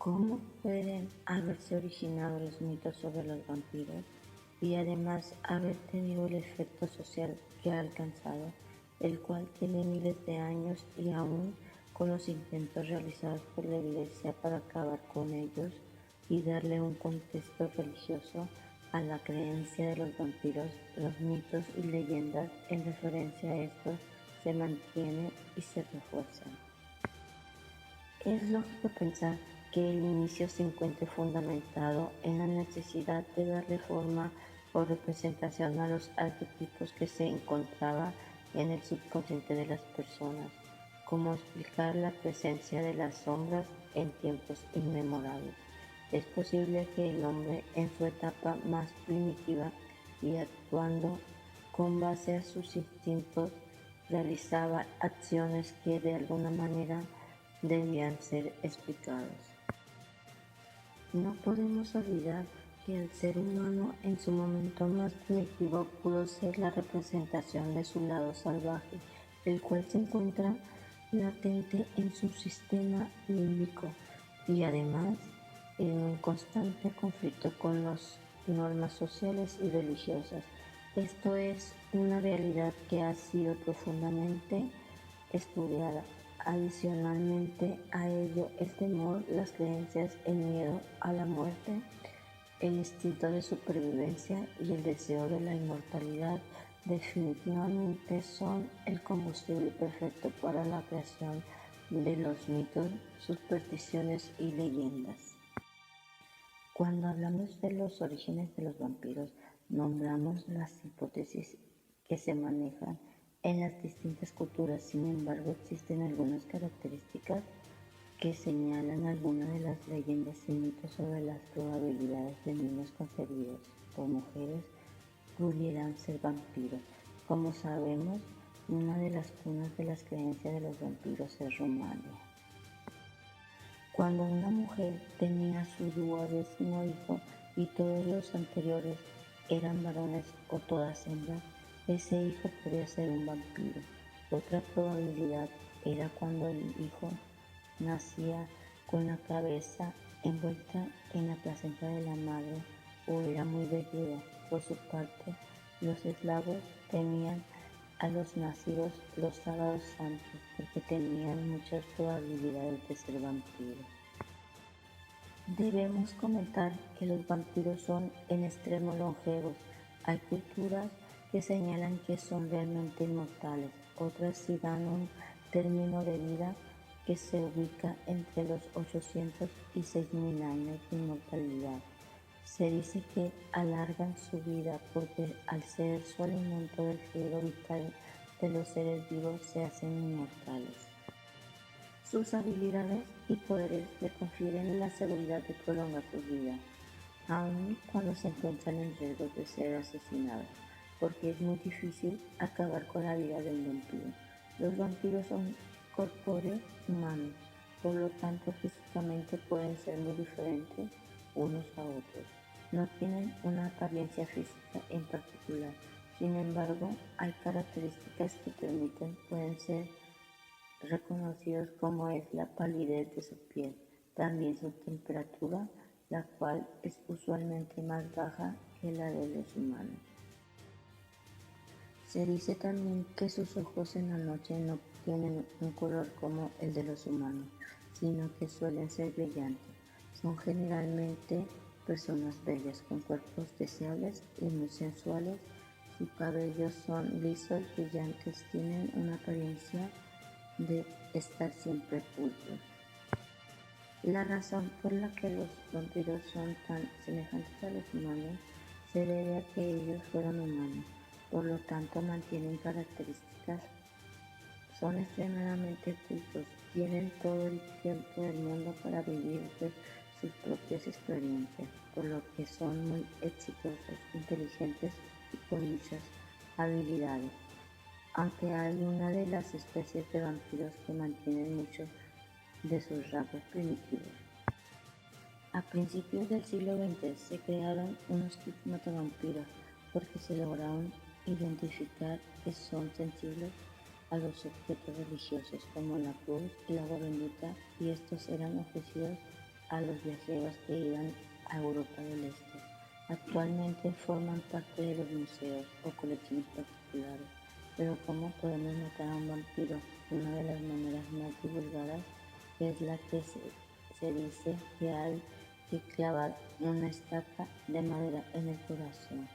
¿Cómo pueden haberse originado los mitos sobre los vampiros y además haber tenido el efecto social que ha alcanzado, el cual tiene miles de años y aún con los intentos realizados por la Iglesia para acabar con ellos y darle un contexto religioso a la creencia de los vampiros? Los mitos y leyendas en referencia a estos se mantienen y se refuerzan. Es lógico pensar que el inicio se encuentre fundamentado en la necesidad de darle forma o representación a los arquetipos que se encontraba en el subconsciente de las personas, como explicar la presencia de las sombras en tiempos inmemorables. Es posible que el hombre en su etapa más primitiva y actuando con base a sus instintos realizaba acciones que de alguna manera debían ser explicados. No podemos olvidar que el ser humano en su momento más primitivo pudo ser la representación de su lado salvaje, el cual se encuentra latente en su sistema límbico y además en un constante conflicto con las normas sociales y religiosas. Esto es una realidad que ha sido profundamente estudiada. Adicionalmente a ello, el temor, las creencias, el miedo a la muerte, el instinto de supervivencia y el deseo de la inmortalidad definitivamente son el combustible perfecto para la creación de los mitos, supersticiones y leyendas. Cuando hablamos de los orígenes de los vampiros, nombramos las hipótesis que se manejan en las distintas culturas. Sin embargo, existen algunas características que señalan algunas de las leyendas y mitos sobre las probabilidades de niños concebidos por mujeres pudieran ser vampiros. Como sabemos, una de las cunas de las creencias de los vampiros es Rumania. Cuando una mujer tenía su duodécimo hijo y todos los anteriores eran varones o todas hembras, ese hijo podía ser un vampiro. Otra probabilidad era cuando el hijo nacía con la cabeza envuelta en la placenta de la madre o era muy velludo. Por su parte, los eslavos temían a los nacidos los sábados santos porque tenían muchas probabilidades de ser vampiros. Debemos comentar que los vampiros son en extremo longevos. Hay culturas que señalan que son realmente inmortales, otras sí dan un término de vida que se ubica entre los 800 y 6000 años de inmortalidad. Se dice que alargan su vida porque al ser su alimento del fluido vital de los seres vivos se hacen inmortales. Sus habilidades y poderes le confieren la seguridad de prolongar su vida, aun cuando se encuentran en riesgo de ser asesinados, porque es muy difícil acabar con la vida de un vampiro. Los vampiros son corpóreos humanos, por lo tanto físicamente pueden ser muy diferentes unos a otros. No tienen una apariencia física en particular, sin embargo hay características que pueden ser reconocidos como es la palidez de su piel, también su temperatura, la cual es usualmente más baja que la de los humanos. Se dice también que sus ojos en la noche no tienen un color como el de los humanos, sino que suelen ser brillantes. Son generalmente personas bellas con cuerpos deseables y muy sensuales. Sus cabellos son lisos, brillantes, tienen una apariencia de estar siempre pulcros. La razón por la que los vampiros son tan semejantes a los humanos se debe a que ellos fueron humanos, por lo tanto mantienen características, son extremadamente cultos, tienen todo el tiempo del mundo para vivir sus propias experiencias, por lo que son muy exitosos, inteligentes y con muchas habilidades. Aunque hay una de las especies de vampiros que mantienen muchos de sus rasgos primitivos. A principios del siglo XX se crearon unos kits matavampiros porque se lograron identificar que son sensibles a los objetos religiosos como la cruz y el agua bendita, y estos eran ofrecidos a los viajeros que iban a Europa del Este. Actualmente forman parte de los museos o colecciones particulares, pero como podemos notar a un vampiro, una de las maneras más divulgadas es la que se dice que hay que clavar una estaca de madera en el corazón.